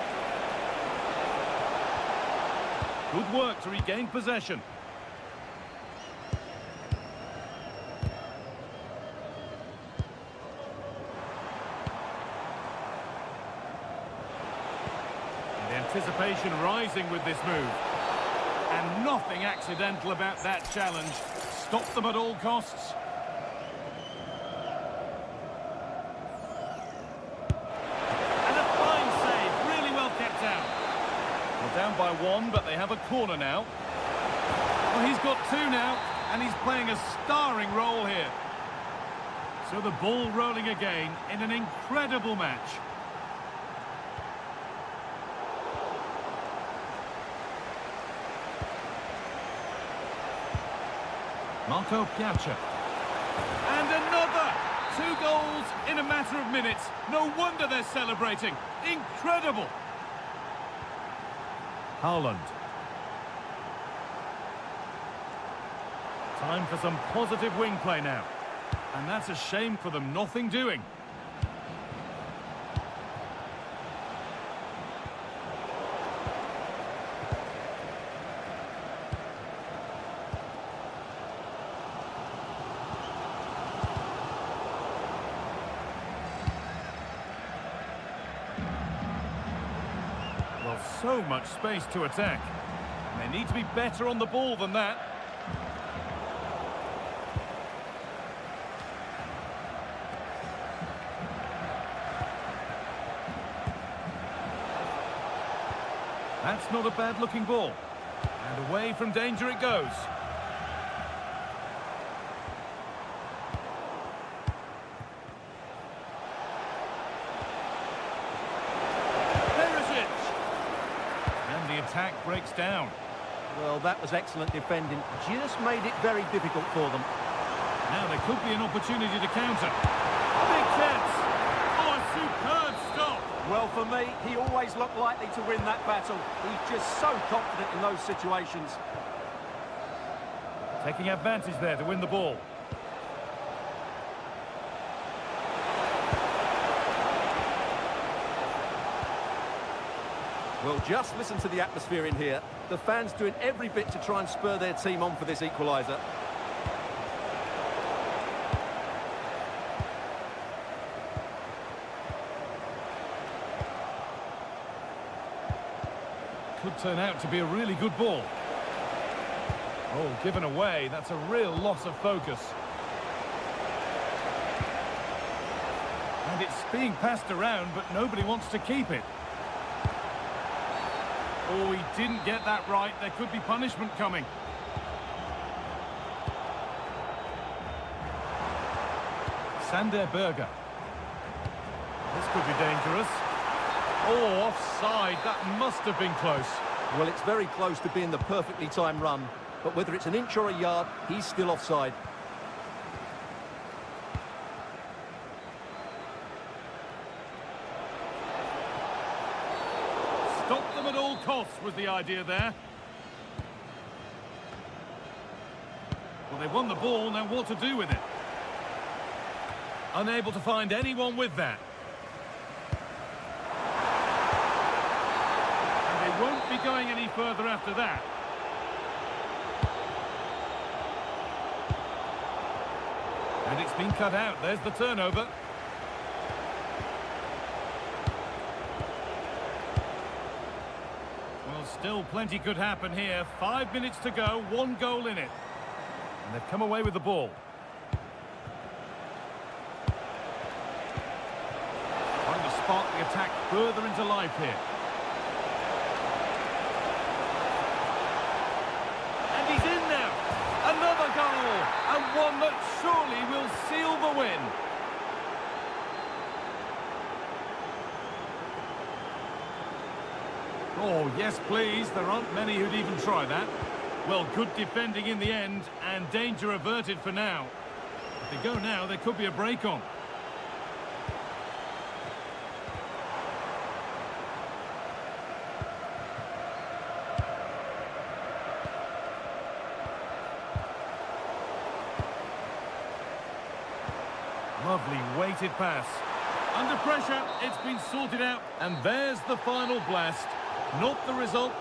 Good work to regain possession. The anticipation rising with this move. And nothing accidental about that challenge. Stop them at all costs. Down by one, but they have a corner now. Well, he's got two now, and he's playing a starring role here. So the ball rolling again in an incredible match. Marco Piaccia. And another! 2 goals in a matter of minutes. No wonder they're celebrating. Incredible! Haaland. Time for some positive wing play now. And that's a shame for them, nothing doing. So much space to attack. They need to be better on the ball than that. That's not a bad-looking ball. And away from danger it goes. Attack breaks down. Well, that was excellent defending. Just made it very difficult for them. Now there could be an opportunity to counter. Big chance. Oh, a superb stop. Well, for me, he always looked likely to win that battle. He's just so confident in those situations. Taking advantage there to win the ball. Well, just listen to the atmosphere in here. The fans doing every bit to try and spur their team on for this equaliser. Could turn out to be a really good ball. Oh, given away. That's a real loss of focus. And it's being passed around, but nobody wants to keep it. Oh, he didn't get that right. There could be punishment coming. Sander Berger. This could be dangerous. Oh, offside. That must have been close. Well, it's very close to being the perfectly timed run. But whether it's an inch or a yard, he's still offside. Stop them at all costs was the idea there. Well, they've won the ball, now what to do with it? Unable to find anyone with that. And they won't be going any further after that. And it's been cut out. There's the turnover. Well, still plenty could happen here. 5 minutes to go, 1 goal in it. And they've come away with the ball. Trying to spark the attack further into life here. And he's in now. Another that surely will seal the win. Oh, yes, please. There aren't many who'd even try that. Well, good defending in the end, and danger averted for now. If they go now, there could be a break on. Lovely weighted pass. Under pressure, it's been sorted out, and there's the final blast. Not the result.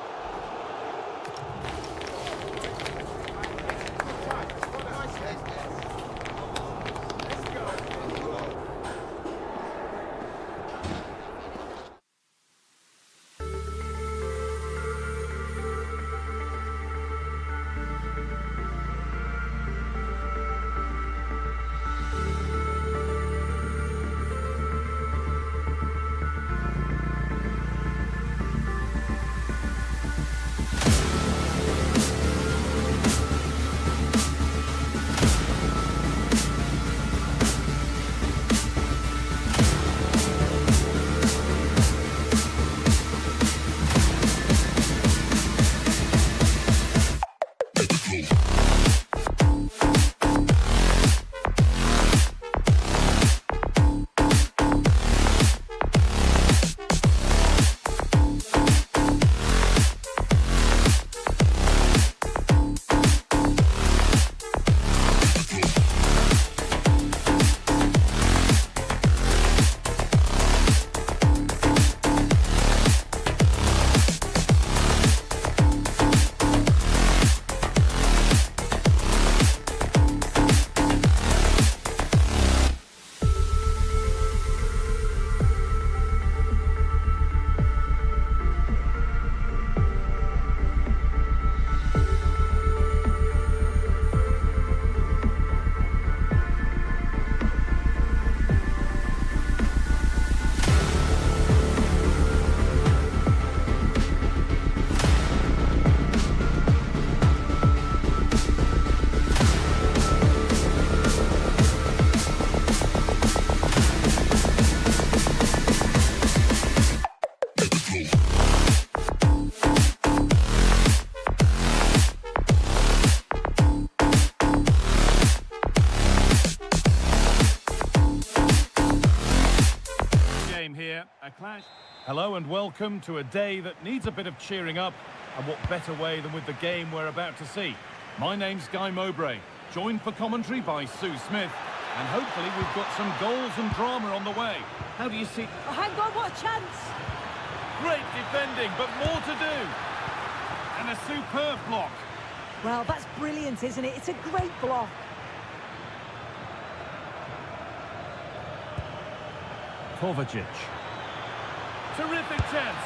Hello and welcome to a day that needs a bit of cheering up, and what better way than with the game we're about to see. My name's Guy Mowbray, joined for commentary by Sue Smith, and hopefully we've got some goals and drama on the way. How do you see... Oh, hang on, what a chance! Great defending, but more to do. And a superb block. Well, that's brilliant, isn't it? It's a great block. Kovacic. Terrific chance.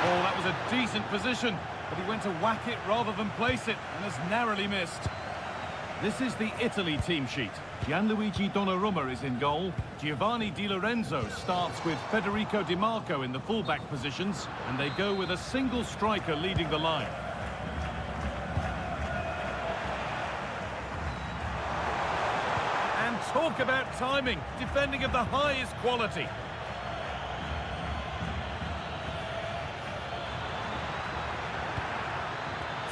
Oh, that was a decent position, but he went to whack it rather than place it, and has narrowly missed. This is the Italy team sheet. Gianluigi Donnarumma is in goal. Giovanni Di Lorenzo starts with Federico Di Marco in the fullback positions, and they go with a single striker leading the line. And talk about timing, defending of the highest quality.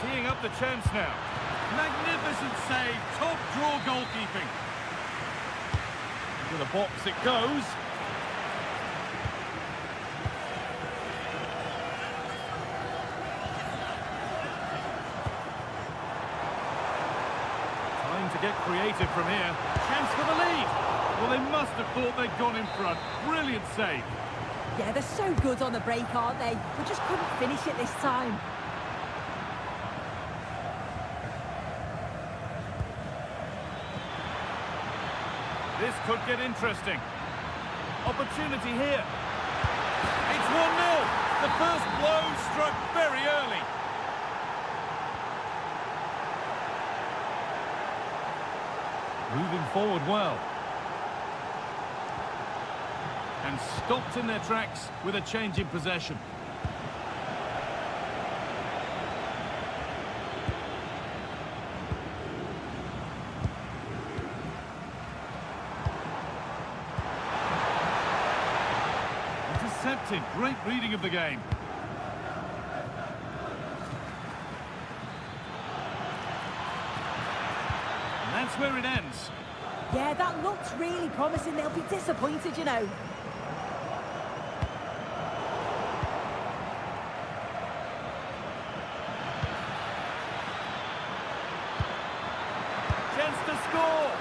Teeing up the chance now. Magnificent save, top draw goalkeeping. To the box it goes. Time to get creative from here. Chance for the lead. Well, they must have thought they'd gone in front. Brilliant save. Yeah, they're so good on the break, aren't they? We just couldn't finish it this time. This could get interesting. Opportunity here. It's 1-0. The first blow struck very early. Moving forward well. And stopped in their tracks with a change in possession. intercepted. Great reading of the game. And that's where it ends. Yeah, that looks really promising. They'll be disappointed, you know. Chance to score.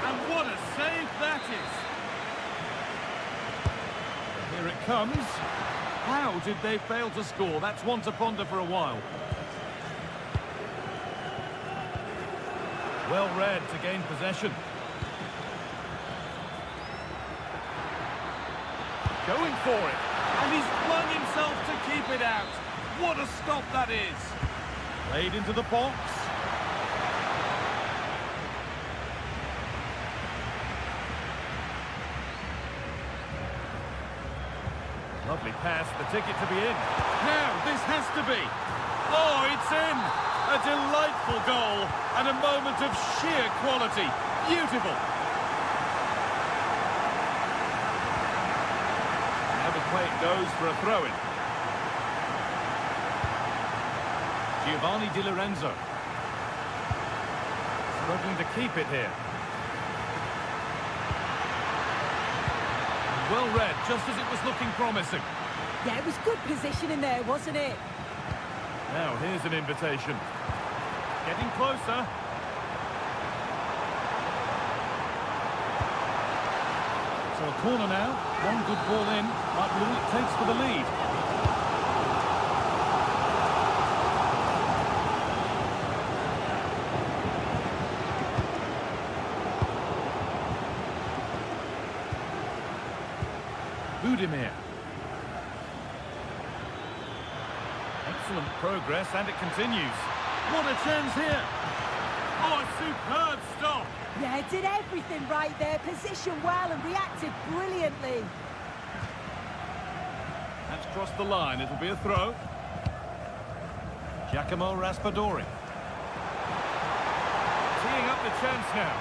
And what a save that is. Here it comes. How did they fail to score? That's one to ponder for a while. Well read to gain possession. Going for it. And he's flung himself to keep it out. What a stop that is. Played into the box. Lovely pass, the ticket to be in. Now, this has to be. Oh, it's in! A delightful goal and a moment of sheer quality. Beautiful. Now the play goes for a throw-in. Giovanni Di Lorenzo. Struggling to keep it here. Well read, just as it was looking promising. Yeah, it was good positioning there, wasn't it? Now, here's an invitation. Getting closer. So a corner now. One good ball in. Might be all it takes for the lead. Budimir. Excellent progress, and it continues. What a chance here. Oh, a superb stop. Yeah, it did everything right there. Positioned well and reacted brilliantly. That's crossed the line. It'll be a throw. Giacomo Raspadori. Teeing up the chance now.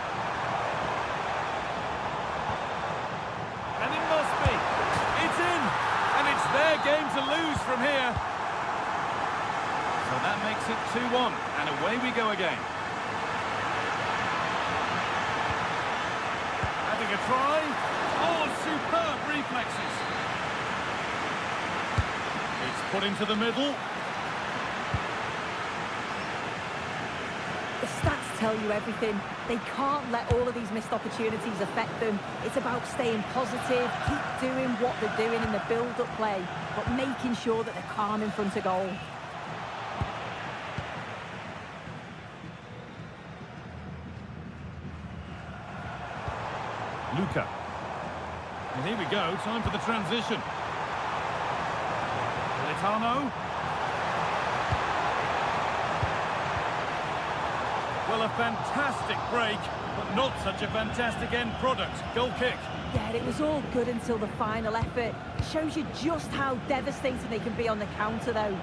And it must be. It's in. And it's their game to lose from here. So that makes it 2-1. And away we go again. Having a try. Oh, superb reflexes. It's put into the middle. The stats tell you everything. They can't let all of these missed opportunities affect them. It's about staying positive, keep doing what they're doing in the build-up play, but making sure that they're calm in front of goal. Luca. And here we go, time for the transition. Politano. Well, a fantastic break, but not such a fantastic end product. Goal kick. Yeah, it was all good until the final effort. It shows you just how devastating they can be on the counter, though.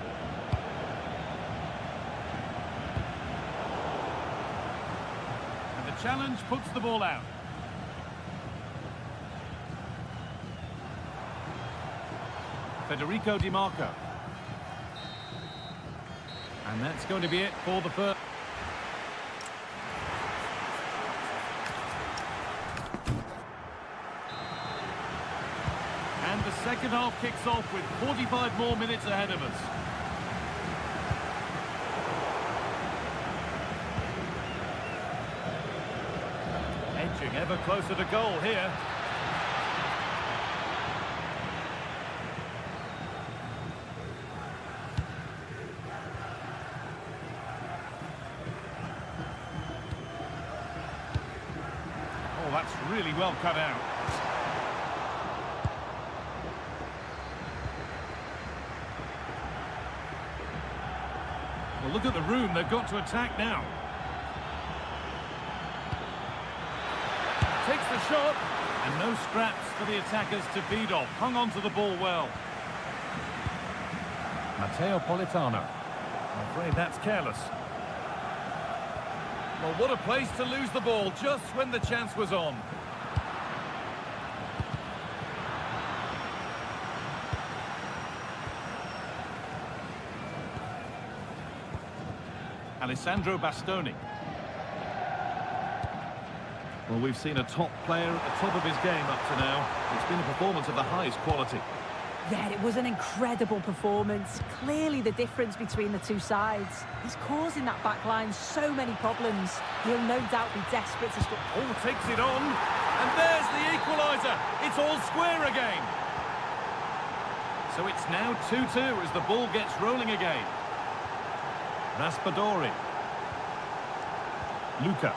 And the challenge puts the ball out. Federico Di Marco. And that's going to be it for the first. And the second half kicks off with 45 more minutes ahead of us. Edging ever closer to goal here. Oh, that's really well cut out. Well, look at the room they've got to attack now. Takes the shot, and no scraps for the attackers to feed off. Hung on to the ball well. Matteo Politano. I'm afraid that's careless. Well, what a place to lose the ball just when the chance was on. Alessandro Bastoni. Well, we've seen a top player at the top of his game up to now. It's been a performance of the highest quality. Yeah, it was an incredible performance. Clearly the difference between the two sides. He's causing that back line so many problems. He'll no doubt be desperate to stop. Oh, takes it on. And there's the equaliser. It's all square again. So it's now 2-2 as the ball gets rolling again. Raspadori. Luca.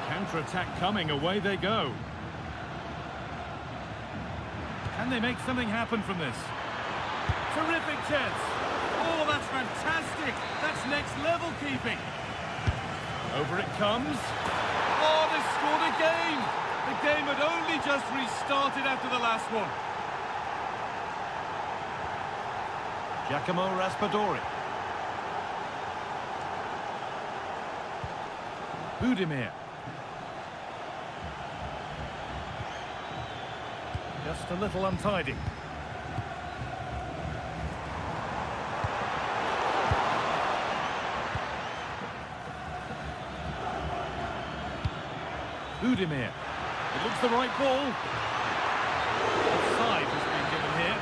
Counter-attack coming, away they go. Can they make something happen from this? Terrific chance. Oh, that's fantastic. That's next level keeping. Over it comes. Oh, they've scored again. The game had only just restarted after the last one. Giacomo Raspadori. Budimir. Just a little untidy. Budimir. It looks the right ball. Offside has been given here.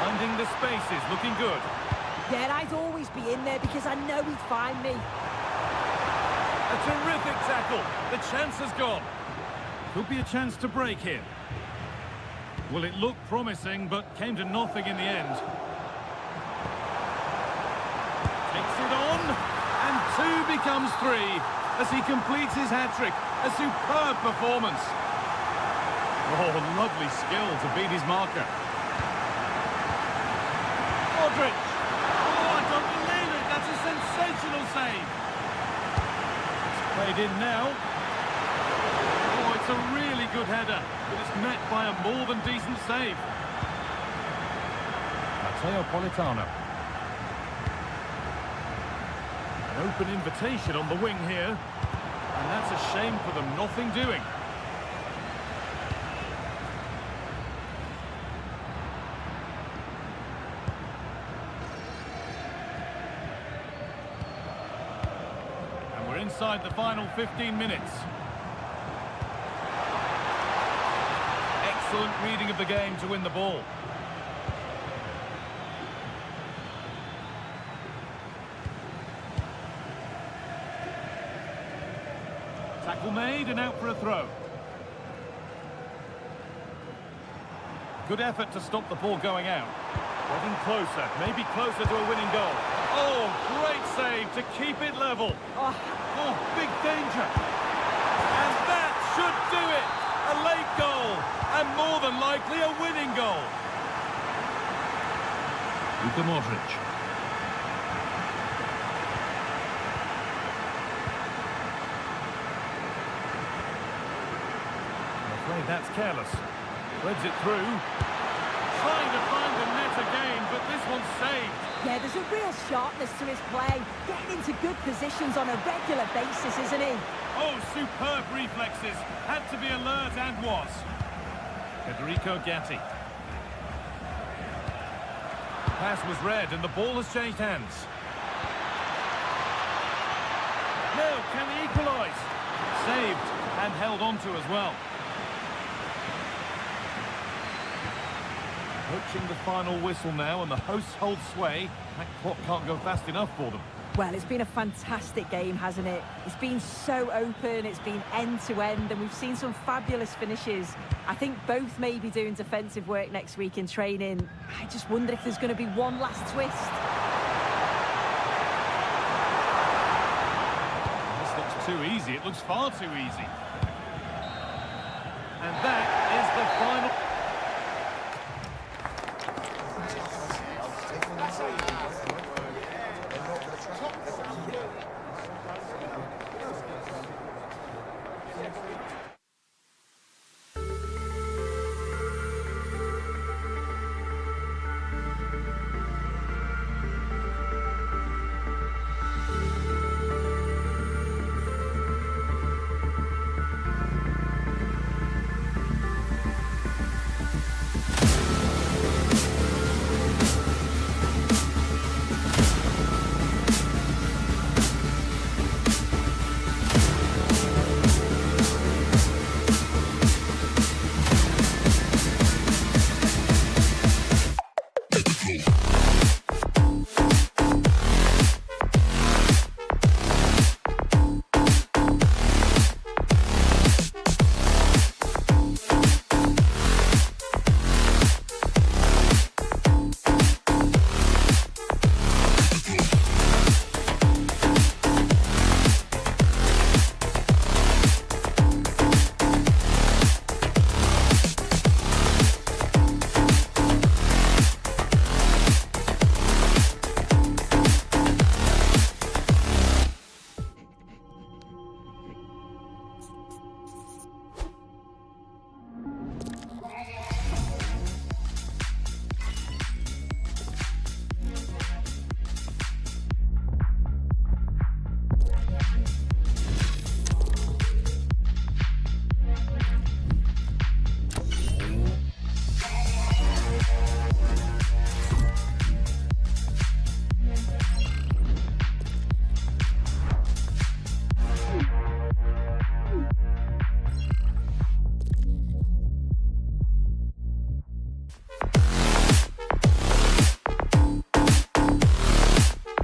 Finding the spaces, looking good. Yeah, I'd always be in there because I know he'd find me. A terrific tackle. The chance has gone. Could be a chance to break here. Well, it looked promising, but came to nothing in the end. Takes it on, and 2 becomes 3 as he completes his hat-trick. A superb performance. Oh, lovely skill to beat his marker. Modric. Oh, I don't believe it. That's a sensational save. Played in now. Oh, it's a really good header, but it's met by a more than decent save. Matteo Politano. An open invitation on the wing here. And that's a shame for them, nothing doing. Inside the final 15 minutes. Excellent reading of the game to win the ball. Tackle made and out for a throw. Good effort to stop the ball going out. Getting closer, maybe closer to a winning goal. Oh, great save to keep it level. Oh, big danger. And that should do it. A late goal. And more than likely a winning goal. Luka Modric. I'm afraid that's careless. Threads it through. Trying to find the net again, but this one's saved. Yeah, there's a real sharpness to his play. Getting into good positions on a regular basis, isn't he? Oh, superb reflexes. Had to be alert and was. Federico Gatti. Pass was read and the ball has changed hands. Now, can he equalise? Saved and held on to as well. Approaching the final whistle now, and the hosts hold sway. That clock can't go fast enough for them. Well, it's been a fantastic game, hasn't it? It's been so open, it's been end-to-end, and we've seen some fabulous finishes. I think both may be doing defensive work next week in training. I just wonder if there's going to be one last twist. This looks too easy. It looks far too easy. And that